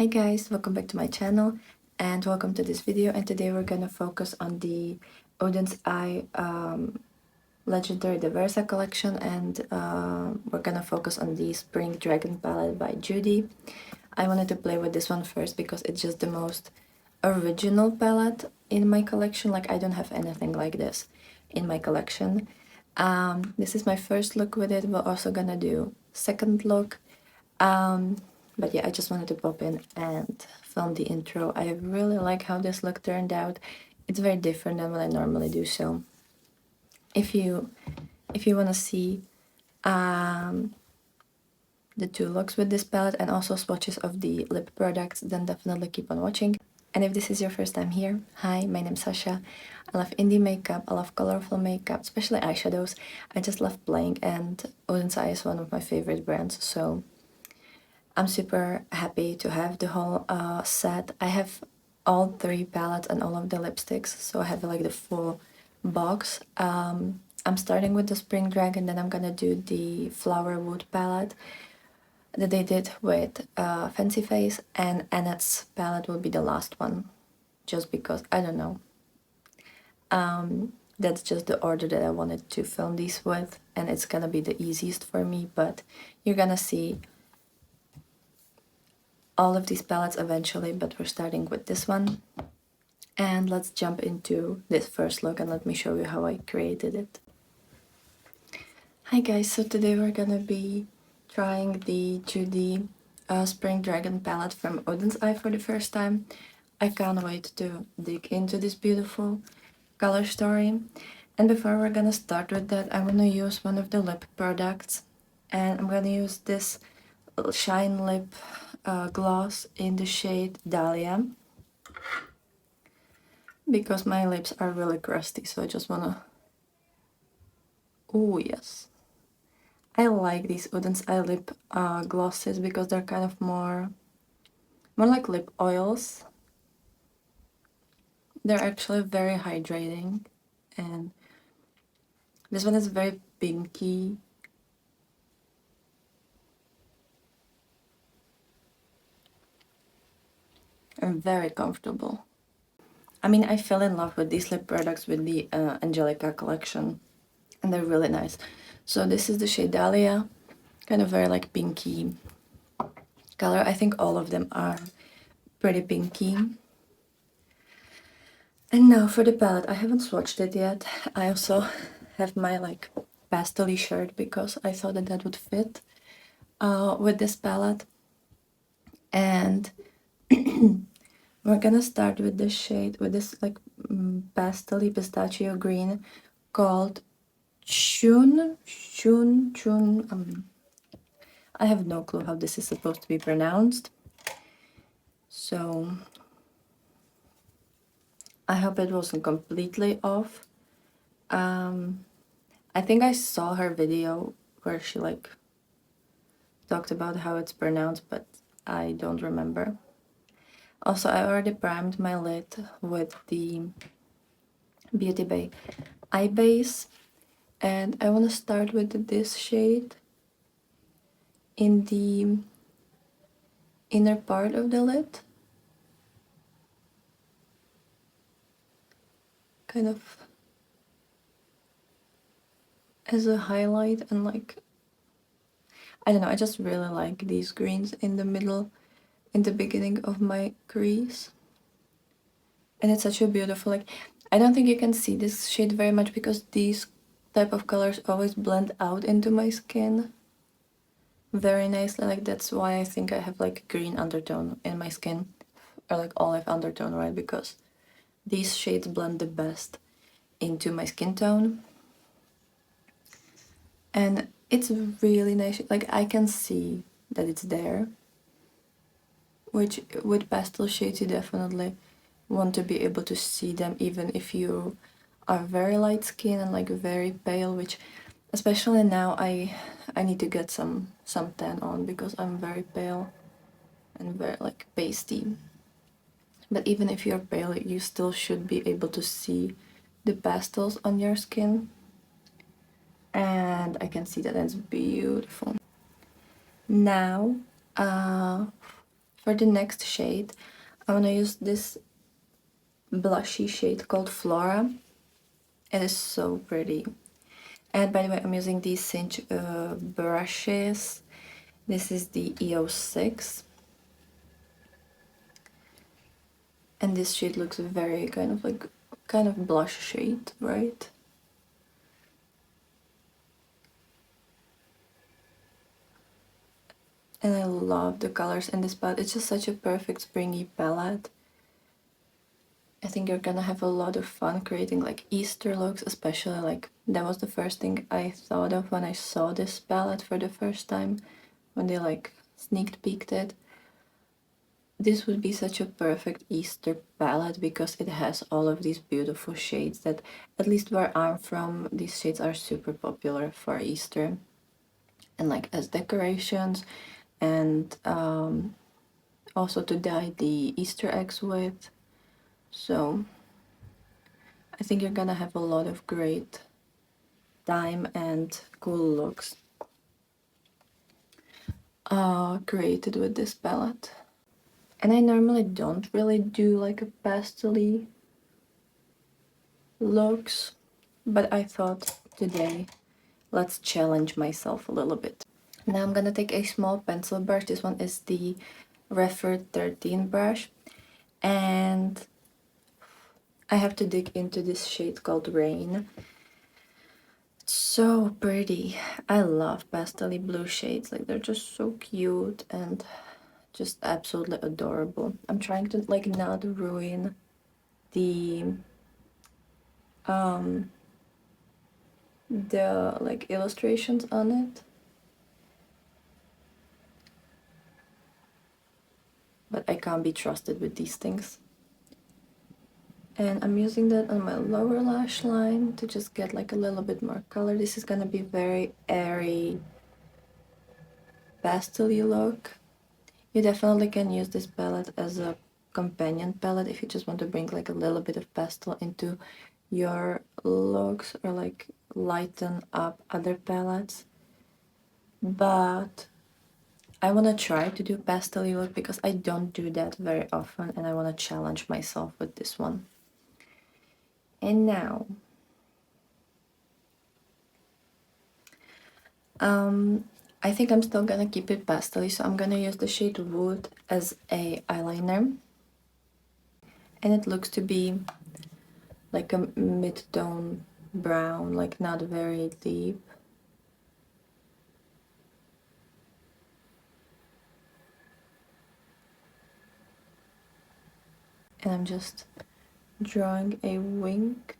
Hi guys, welcome back to my channel and welcome to this video, and today we're gonna focus on the Oden's Eye Legendary Diversa collection, and we're gonna focus on the Spring Dragon palette by Judy. I wanted to play with this one first because it's just the most original palette in my collection. Like, I don't have anything like this in my collection. This is my first look with it. We're also gonna do second look. But yeah, I just wanted to pop in and film the intro. I really like how this look turned out. It's very different than what I normally do, so if you want to see the two looks with this palette and also swatches of the lip products, then definitely keep on watching. And if this is your first time here, hi, my name's Sasha. I love indie makeup, I love colorful makeup, especially eyeshadows. I just love playing, and Oden's Eye is one of my favorite brands, so I'm super happy to have the whole set. I have all three palettes and all of the lipsticks, so I have like the full box. I'm starting with the Spring Dragon, then I'm gonna do the Flower Wood palette that they did with Fancy Face, and Annette's palette will be the last one, just because, I don't know. That's just the order that I wanted to film these with, and it's gonna be the easiest for me, but you're gonna see all of these palettes eventually, but we're starting with this one. And let's jump into this first look and let me show you how I created it. Hi guys, so today we're gonna be trying the Judy Spring Dragon palette from Oden's Eye for the first time. I can't wait to dig into this beautiful color story. And before we're gonna start with that, I'm gonna use one of the lip products, and I'm gonna use this Shine Lip gloss in the shade Dahlia, because my lips are really crusty, so I just wanna... Oh yes, I like these Oden's Eye lip glosses because they're kind of more like lip oils. They're actually very hydrating, and this one is very pinky. And very comfortable. I mean, I fell in love with these lip products with the Angelica collection, and they're really nice. So this is the shade Dahlia, kind of very like pinky color. I think all of them are pretty pinky. And now for the palette, I haven't swatched it yet. I also have my like pastel-y shirt because I thought that that would fit with this palette. And we're gonna start with this shade, with this like pastel-y pistachio green called Chun. I have no clue how this is supposed to be pronounced, so I hope it wasn't completely off. I think I saw her video where she like talked about how it's pronounced, but I don't remember. Also, I already primed my lid with the Beauty Bay eye base, and I want to start with this shade in the inner part of the lid, kind of as a highlight, and like, I don't know, I just really like these greens in the middle, in the beginning of my crease. And it's such a beautiful, like, I don't think you can see this shade very much because these type of colors always blend out into my skin very nicely. Like, that's why I think I have like green undertone in my skin, or like olive undertone, right? Because these shades blend the best into my skin tone. And it's really nice, like I can see that it's there, which with pastel shades you definitely want to be able to see them even if you are very light skin and like very pale, which especially now I need to get some tan on because I'm very pale and very like pasty. But even if you're pale, you still should be able to see the pastels on your skin. And I can see that it's beautiful. Now, For the next shade, I want to use this blushy shade called Flora. It is so pretty. And by the way, I'm using these cinch brushes. This is the EO6. And this shade looks very kind of blush shade, right? And I love the colors in this palette. It's just such a perfect springy palette. I think you're gonna have a lot of fun creating like Easter looks, especially like that was the first thing I thought of when I saw this palette for the first time, when they like sneak peeked it. This would be such a perfect Easter palette because it has all of these beautiful shades that, at least where I'm from, these shades are super popular for Easter and like as decorations, and also to dye the Easter eggs with. So I think you're gonna have a lot of great time and cool looks created with this palette. And I normally don't really do like a pastel-y looks, but I thought today let's challenge myself a little bit. Now I'm gonna take a small pencil brush. This one is the Refer 13 brush, and I have to dig into this shade called Rain. It's so pretty. I love pastel blue shades, like they're just so cute and just absolutely adorable. I'm trying to like not ruin the like illustrations on it, but I can't be trusted with these things. And I'm using that on my lower lash line to just get like a little bit more color. This is gonna be very airy pastel-y look. You definitely can use this palette as a companion palette if you just want to bring like a little bit of pastel into your looks or like lighten up other palettes. But I want to try to do pastel look because I don't do that very often, and I want to challenge myself with this one. And now I think I'm still gonna keep it pastel, so I'm gonna use the shade Wood as a eyeliner, and it looks to be like a mid-tone brown, like not very deep. And I'm just drawing a wink.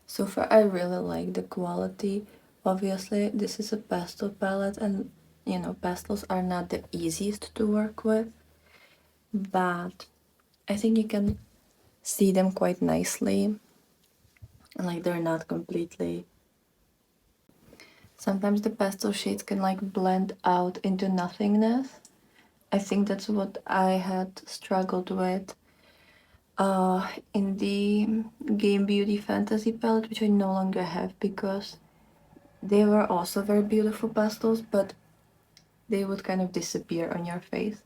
So far I really like the quality. Obviously this is a pastel palette, and you know, pastels are not the easiest to work with, but I think you can see them quite nicely, and like they're not completely. Sometimes the pastel shades can like blend out into nothingness. I think that's what I had struggled with in the Game Beauty Fantasy palette, which I no longer have because they were also very beautiful pastels, but they would kind of disappear on your face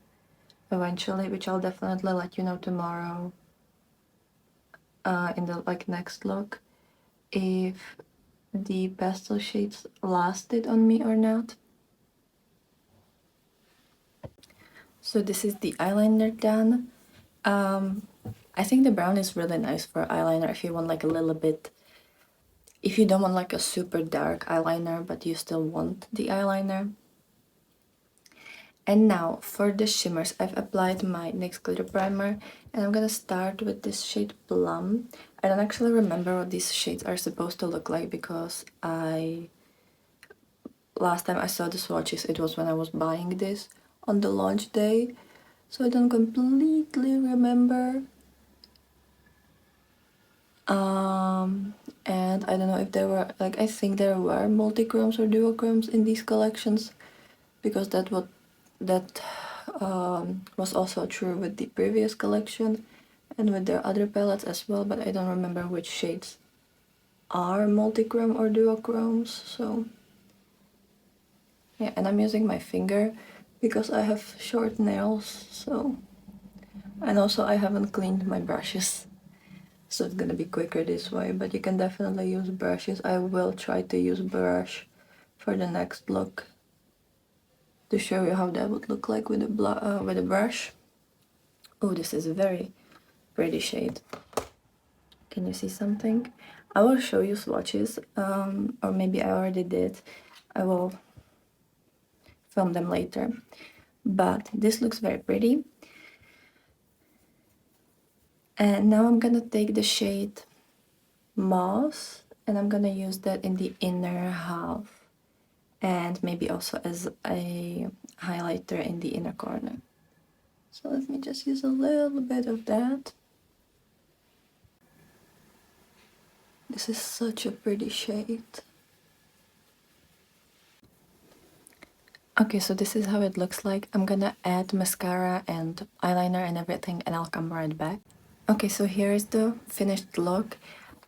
eventually, which I'll definitely let you know tomorrow in the like next look if the pastel shades lasted on me or not. So this is the eyeliner done. I think the brown is really nice for eyeliner if you want like a little bit, if you don't want like a super dark eyeliner but you still want the eyeliner. And now for the shimmers, I've applied my NYX glitter primer, and I'm gonna start with this shade Plum. I don't actually remember what these shades are supposed to look like because last time I saw the swatches it was when I was buying this on the launch day, so I don't completely remember. And I don't know if there were like, I think there were multi-chromes or duochromes in these collections because that was also true with the previous collection and with their other palettes as well, but I don't remember which shades are multi-chrome or duochromes. So Yeah, and I'm using my finger because I have short nails, so... And also I haven't cleaned my brushes, so it's gonna be quicker this way, but you can definitely use brushes. I will try to use brush for the next look to show you how that would look like with a brush. Oh, this is a very pretty shade. Can you see something? I will show you swatches, or maybe I already did. I will film them later. But this looks very pretty. And now I'm gonna take the shade Moss, and I'm gonna use that in the inner half, and maybe also as a highlighter in the inner corner. So let me just use a little bit of that. This is such a pretty shade. Okay, so this is how it looks like. I'm gonna add mascara and eyeliner and everything, and I'll come right back. Okay, so here is the finished look.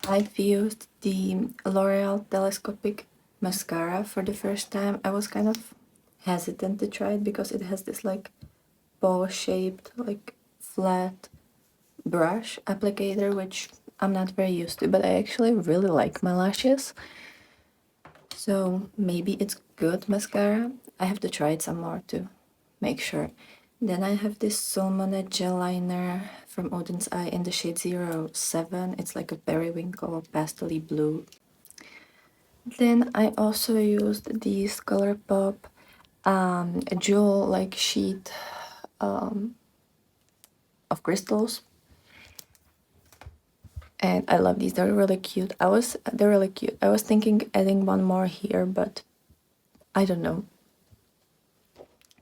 I've used the L'Oreal Telescopic mascara for the first time. I was kind of hesitant to try it because it has this like ball-shaped, like flat brush applicator, which I'm not very used to, but I actually really like my lashes. So maybe it's good mascara. I have to try it some more to make sure. Then I have this Solmonet gel liner from Oden's Eye in the shade 07. It's like a periwinkle pastel blue. Then I also used these Colourpop jewel like sheet of crystals. And I love these. They're really cute. They're really cute. I was thinking adding one more here, but I don't know.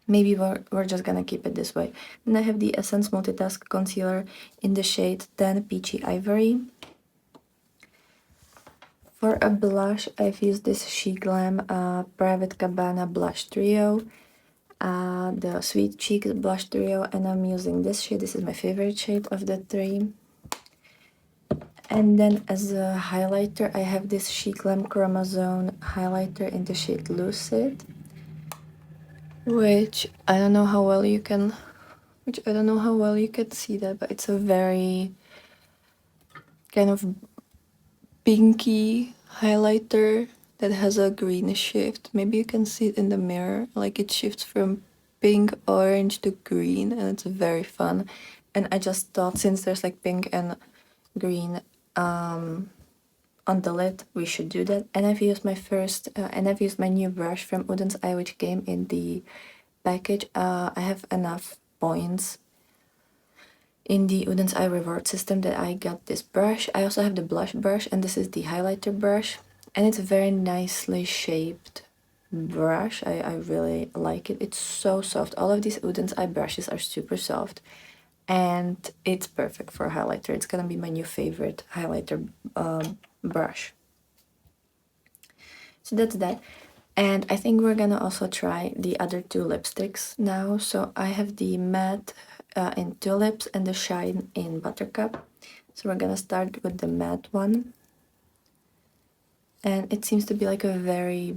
Maybe we're just gonna keep it this way. Then I have the Essence Multitask Concealer in the shade 10 Peachy Ivory. For a blush, I've used this She Glam Private Cabana Blush Trio. The Sweet Cheeks Blush Trio, and I'm using this shade. This is my favorite shade of the three. And then as a highlighter, I have this She Glam Chromazone highlighter in the shade Lucid, which I don't know how well you can see that, but it's a very kind of pinky highlighter that has a green shift. Maybe you can see it in the mirror, like it shifts from pink, orange to green, and it's very fun. And I just thought, since there's like pink and green on the lid, we should do that. And I've used my new brush from Oden's Eye, which came in the package. I have enough points in the Oden's Eye reward system that I got this brush. I also have the blush brush, and this is the highlighter brush, and it's a very nicely shaped brush. I really like it. It's so soft. All of these Oden's Eye brushes are super soft, and it's perfect for a highlighter. It's gonna be my new favorite highlighter brush. So that's that. And I think we're gonna also try the other two lipsticks now. So I have the matte in Tulips and the Shine in Buttercup. So we're gonna start with the matte one. And it seems to be like a very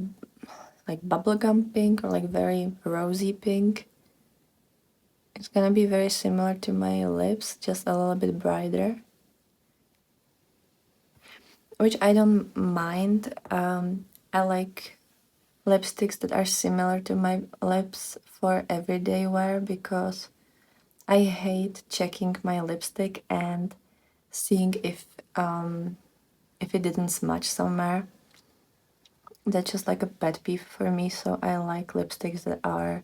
like bubblegum pink, or like very rosy pink. It's gonna be very similar to my lips, just a little bit brighter, which I don't mind. I like lipsticks that are similar to my lips for everyday wear, because I hate checking my lipstick and seeing if it didn't smudge somewhere. That's just like a pet peeve for me. So I like lipsticks that are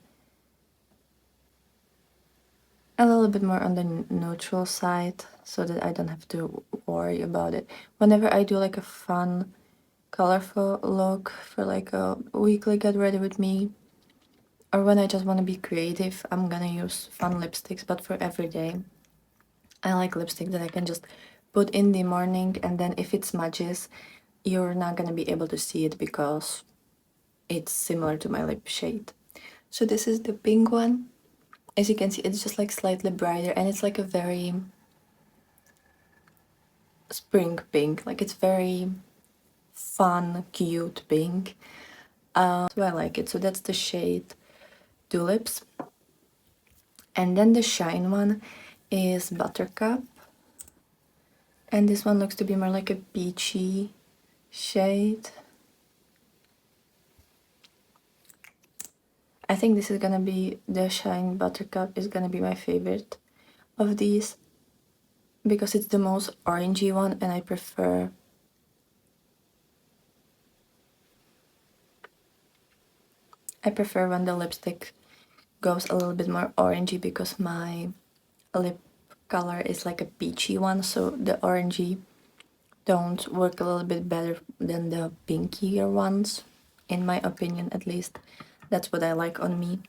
a little bit more on the neutral side, so that I don't have to worry about it. Whenever I do like a fun, colorful look for like a weekly get ready with me, or when I just want to be creative, I'm gonna use fun lipsticks. But for every day, I like lipstick that I can just put in the morning, and then if it smudges, you're not gonna be able to see it because it's similar to my lip shade. So this is the pink one. As you can see, it's just like slightly brighter, and it's like a very spring pink. Like, it's very fun, cute pink. So I like it. So that's the shade Tulips. And then the shine one is Buttercup. And this one looks to be more like a peachy shade. I think this is gonna be, the Shine Buttercup is gonna be my favorite of these because it's the most orangey one and I prefer when the lipstick goes a little bit more orangey because my lip color is like a peachy one, so the orangey tones work a little bit better than the pinkier ones, in my opinion at least. That's what I like on me.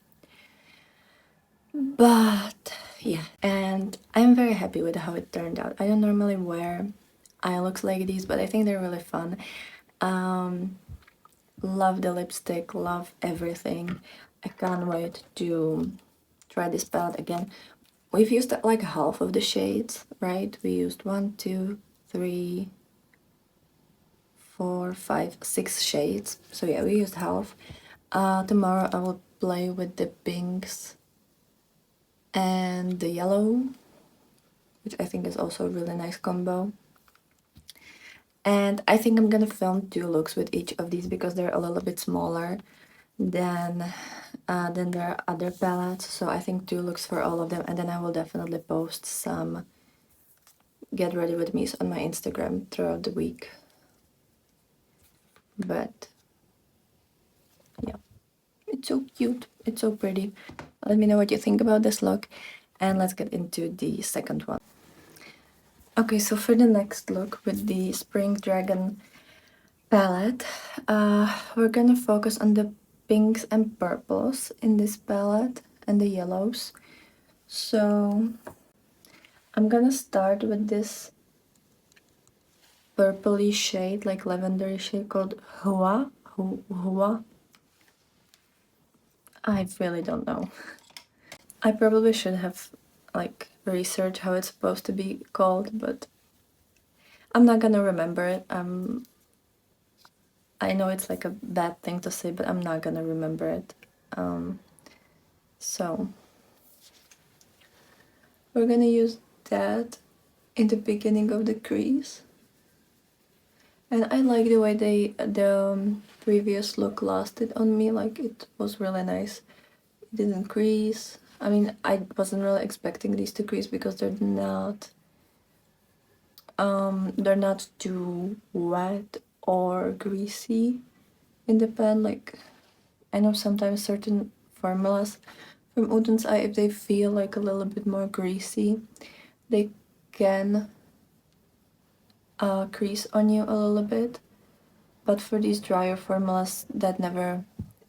But yeah, and I'm very happy with how it turned out. I don't normally wear eye looks like these, but I think they're really fun. Love the lipstick, love everything. I can't wait to try this palette again. We've used like half of the shades, right? We used 1, 2, 3, 4, 5, 6 shades. So yeah, we used half. Tomorrow I will play with the pinks and the yellow, which I think is also a really nice combo. And I think I'm gonna film 2 looks with each of these because they're a little bit smaller than their other palettes. So I think 2 looks for all of them, and then I will definitely post some get ready with me's on my Instagram throughout the week. But yeah, it's so cute, it's so pretty. Let me know what you think about this look, and let's get into the second one. Okay, so for the next look with the Spring Dragon palette, we're gonna focus on the pinks and purples in this palette and the yellows. So I'm gonna start with this purpley shade, like lavender shade called Hua. Hua. I really don't know. I probably should have like researched how it's supposed to be called, but I'm not gonna remember it. I know it's like a bad thing to say, but I'm not gonna remember it. So we're gonna use that in the beginning of the crease. And I like the way the previous look lasted on me, like it was really nice. It didn't crease. I mean, I wasn't really expecting these to crease because they're not too wet or greasy in the pan. Like, I know sometimes certain formulas from Oden's Eye, if they feel like a little bit more greasy, they can crease on you a little bit. But for these drier formulas, that never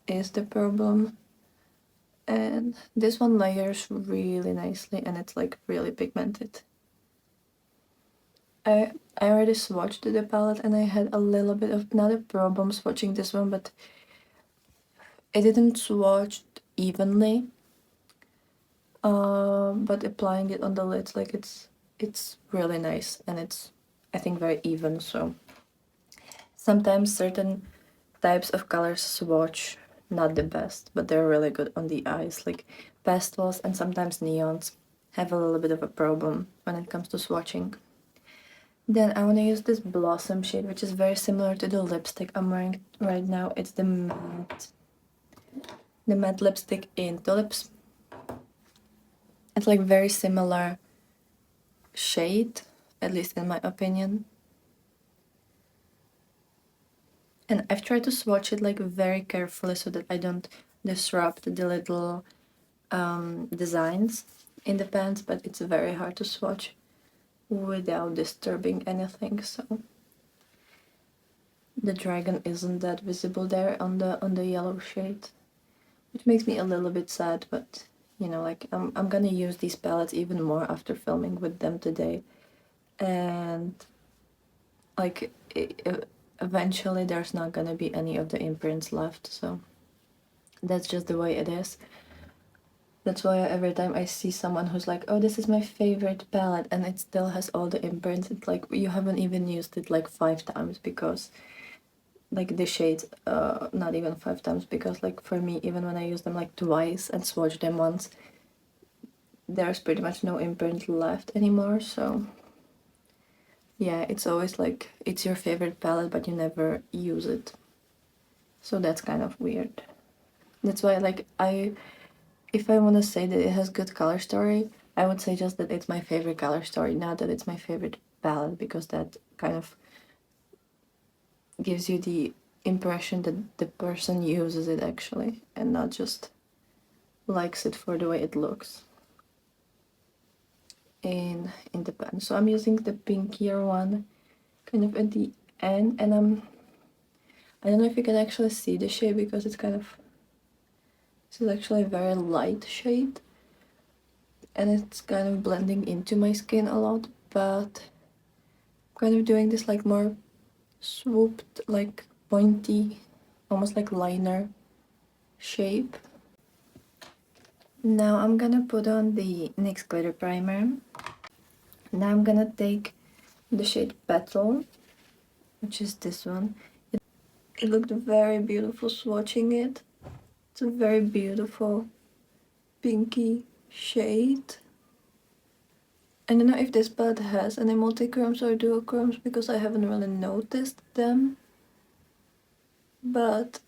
is the problem. And this one layers really nicely and it's like really pigmented. I already swatched the palette and I had a little bit of, not a problem swatching this one, but it didn't swatch evenly. But applying it on the lids, like it's really nice and it's, I think, very even. So sometimes certain types of colors swatch not the best, but they're really good on the eyes. Like pastels and sometimes neons have a little bit of a problem when it comes to swatching. Then I want to use this Blossom shade, which is very similar to the lipstick I'm wearing right now. It's the matte lipstick in Tulips. It's like very similar shade, at least in my opinion. And I've tried to swatch it like very carefully so that I don't disrupt the little designs in the pants, but it's very hard to swatch without disturbing anything. So the dragon isn't that visible there on the yellow shade, which makes me a little bit sad, but you know, like I'm gonna use these palettes even more after filming with them today, and like eventually there's not gonna be any of the imprints left, so that's just the way it is. That's why every time I see someone who's like, oh, this is my favorite palette, and it still has all the imprints, it's like, you haven't even used it like 5 times, because like the shades not even 5 times, because like for me, even when I use them like twice and swatch them once, there's pretty much no imprint left anymore. So yeah, it's always like it's your favorite palette but you never use it, so that's kind of weird. That's why like if I want to say that it has good color story, I would say just that it's my favorite color story, not that it's my favorite palette, because that kind of gives you the impression that the person uses it actually and not just likes it for the way it looks in the pen. So I'm using the pinkier one kind of at the end, and I don't know if you can actually see the shade because it's kind of, this is actually a very light shade and it's kind of blending into my skin a lot, but I'm kind of doing this like more swooped, like pointy, almost like liner shape. Now I'm gonna put on the NYX glitter primer. Now I'm gonna take the shade Petal, which is this one. It looked very beautiful swatching it. It's a very beautiful pinky shade. I don't know if this palette has any multi-chromes or duochromes because I haven't really noticed them, but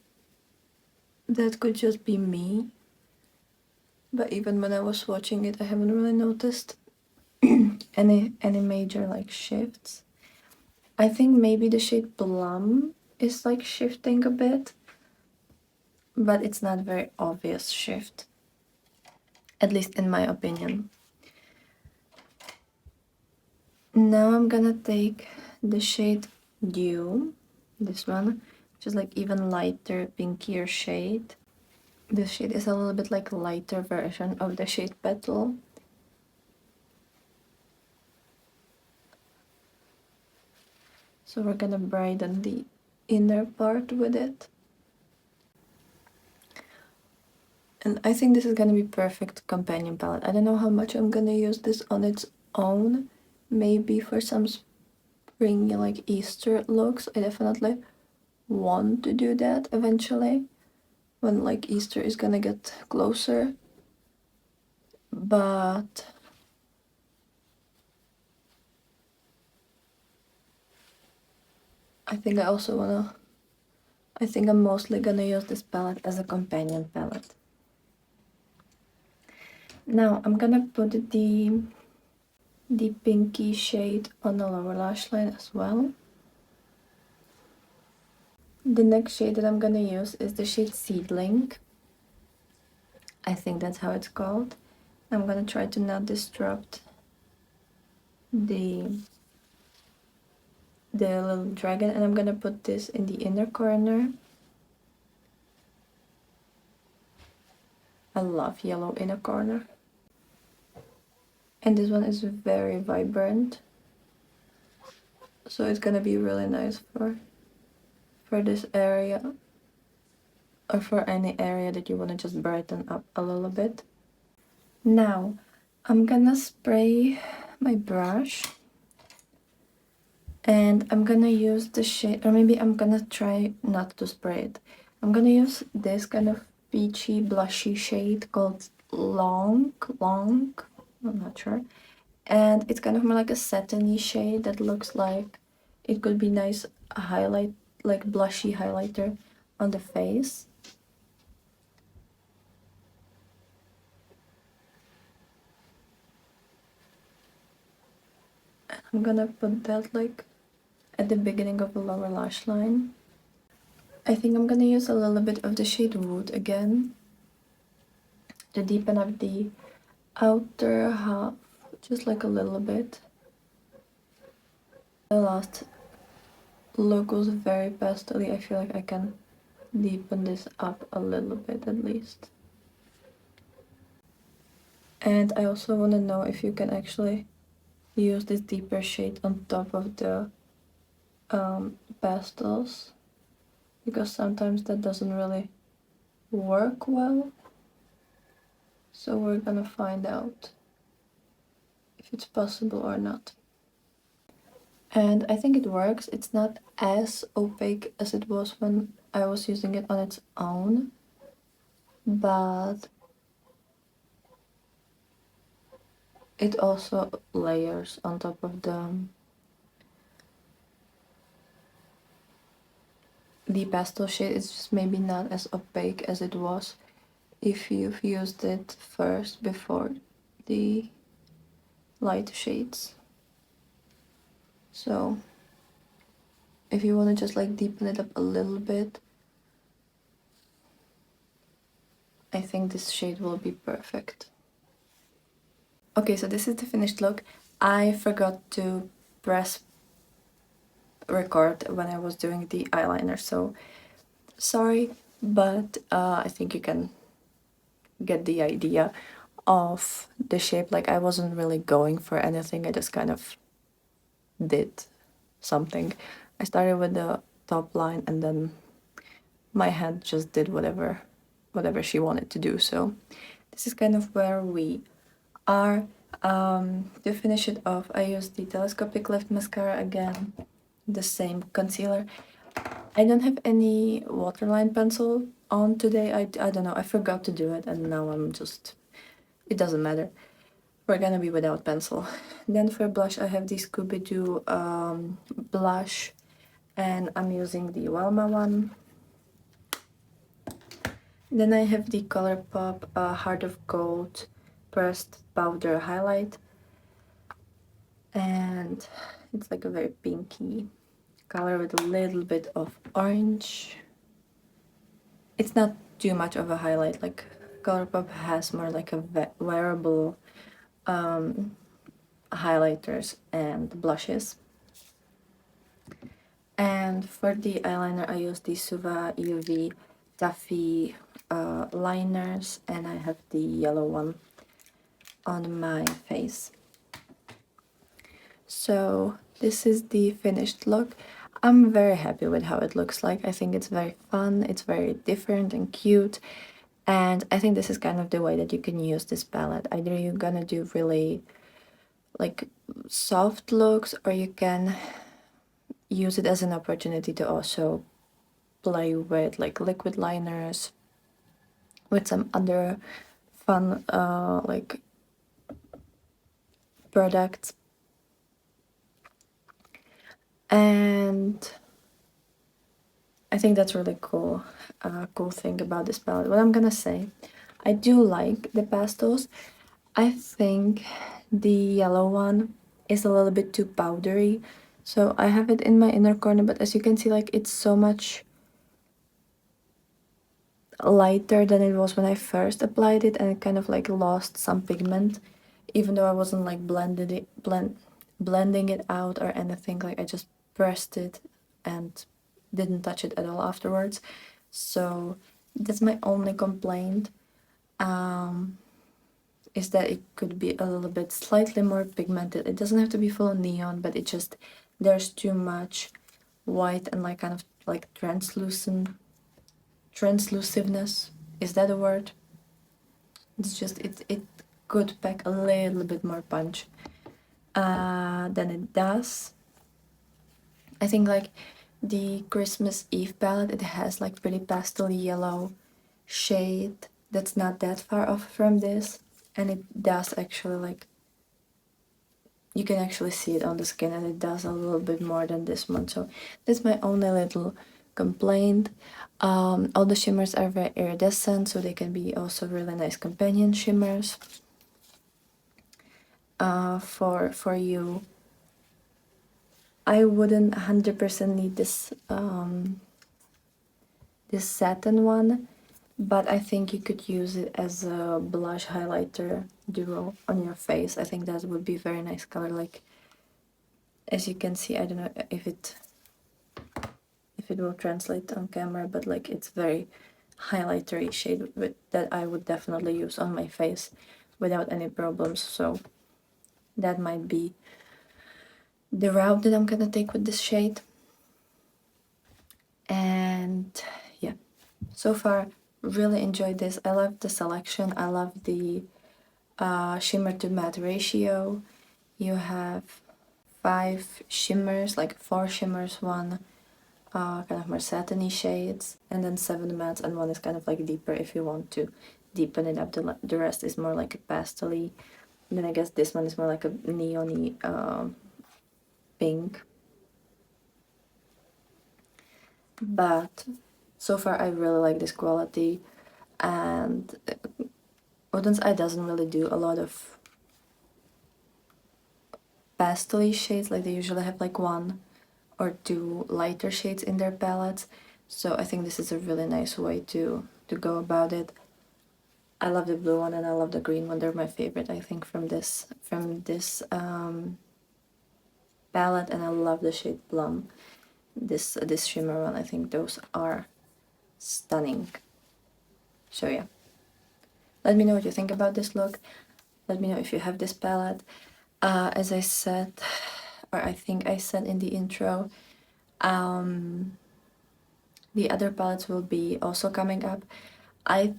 that could just be me. But even when I was watching it, I haven't really noticed any major like shifts. I think maybe the shade Plum is like shifting a bit, but it's not very obvious shift, at least in my opinion. Now I'm gonna take the shade Dew, this one, which is like even lighter, pinkier shade. This shade is a little bit like lighter version of the shade Petal. So we're gonna brighten the inner part with it. And I think this is gonna be perfect companion palette. I don't know how much I'm gonna use this on its own. Maybe for some spring, like Easter looks. I definitely want to do that eventually, when like Easter is gonna get closer. But I think I'm mostly gonna use this palette as a companion palette. Now I'm gonna put the pinky shade on the lower lash line as well. The next shade that I'm gonna use is the shade Seedling. I think that's how it's called. I'm gonna try to not disrupt the little dragon, and I'm gonna put this in the inner corner. I love yellow inner corner. And this one is very vibrant, so it's gonna be really nice for this area, or for any area that you want to just brighten up a little bit. Now I'm gonna spray my brush, and I'm gonna use the shade, or maybe I'm gonna try not to spray it. I'm gonna use this kind of peachy blushy shade called Long, I'm not sure. And it's kind of more like a satiny shade that looks like it could be nice highlight, like blushy highlighter on the face. I'm gonna put that like at the beginning of the lower lash line. I think I'm gonna use a little bit of the shade Wood again to deepen up the outer half, just like a little bit. The last look was very pastel-y. I feel like I can deepen this up a little bit at least. And I also want to know if you can actually use this deeper shade on top of the pastels, because sometimes that doesn't really work well. So we're gonna find out if it's possible or not. and I think it works. It's not as opaque as it was when I was using it on its own, but it also layers on top of the pastel shade. It's just maybe not as opaque as it was if you've used it first before the light shades. So if you want to just like deepen it up a little bit, I think this shade will be perfect. Okay, so this is the finished look. I forgot to press record when I was doing the eyeliner, so sorry, but I think you can get the idea of the shape. Like, I wasn't really going for anything, I just kind of did something. I started with the top line and then my hand just did whatever she wanted to do. So this is kind of where we are. To finish it off, I used the Telescopic Lift Mascara again, the same concealer. I don't have any waterline pencil on today. I don't know, I forgot to do it and now I'm just... it doesn't matter. We're gonna be without pencil. Then for blush, I have the Scooby-Doo blush, and I'm using the Welma one. Then I have the Colourpop Heart of Gold pressed powder highlight, and it's like a very pinky color with a little bit of orange. It's not too much of a highlight, like Colourpop has more like a wearable highlighters and blushes. And for the eyeliner, I use the Suva UV Taffy liners, and I have the yellow one on my face. So this is the finished look. I'm very happy with how it looks like. I think it's very fun, it's very different and cute, and I think this is kind of the way that you can use this palette. Either you're gonna do really like soft looks, or you can use it as an opportunity to also play with like liquid liners, with some other fun like products. And I think that's really cool. Cool thing about this palette. What I'm gonna say, I do like the pastels. I think the yellow one is a little bit too powdery, so I have it in my inner corner, but as you can see, like, it's so much lighter than it was when I first applied it, and it kind of like lost some pigment, even though I wasn't like blending it out or anything. Like, I just pressed it and didn't touch it at all afterwards. So that's my only complaint, is that it could be a little bit slightly more pigmented. It doesn't have to be full neon, but it just, there's too much white and like kind of like translusiveness. Is that a word? It's just, it could pack a little bit more punch than it does. I think like the Christmas Eve palette, it has like pretty pastel yellow shade that's not that far off from this, and it does actually, like, you can actually see it on the skin, and it does a little bit more than this one. So that's my only little complaint. All the shimmers are very iridescent, so they can be also really nice companion shimmers for you. I wouldn't 100% need this this satin one, but I think you could use it as a blush highlighter duo on your face. I think that would be a very nice color. Like, as you can see, I don't know if it will translate on camera, but like, it's very highlightery shade that I would definitely use on my face without any problems. So that might be the route that I'm gonna take with this shade. And yeah, so far really enjoyed this. I love the selection, I love the shimmer to matte ratio. You have 5 shimmers, like 4 shimmers, one kind of more satiny shades, and then 7 mattes, and one is kind of like deeper if you want to deepen it up. The rest is more like a pastel-y. And then I guess this one is more like a neon-y pink. But so far I really like this quality, and Oden's Eye doesn't really do a lot of pastel shades. Like they usually have like 1 or 2 lighter shades in their palettes, so I think this is a really nice way to go about it. I love the blue one and I love the green one. They're my favorite, I think, from this palette, and I love the shade Plum. This shimmer one, I think those are stunning. So yeah, let me know what you think about this look. Let me know if you have this palette. As I said, or I think I said in the intro, the other palettes will be also coming up. I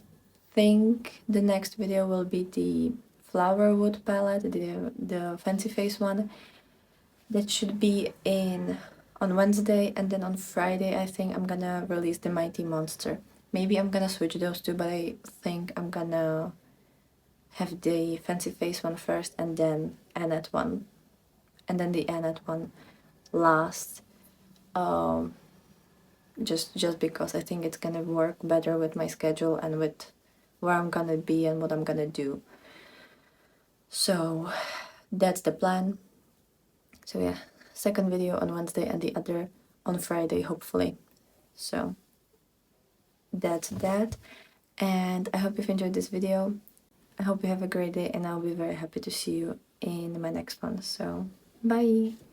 think the next video will be the Flowerwood palette, the Fancy Face one. That should be on Wednesday, and then on Friday I think I'm gonna release the Mighty Monster. Maybe I'm gonna switch those two, but I think I'm gonna have the Fancy Face one first and then Annette one, and then the Annette one last. Just because I think it's gonna work better with my schedule and with where I'm gonna be and what I'm gonna do. So that's the plan. So yeah, second video on Wednesday and the other on Friday, hopefully. So that's that, and I hope you've enjoyed this video. I hope you have a great day, and I'll be very happy to see you in my next one. So bye!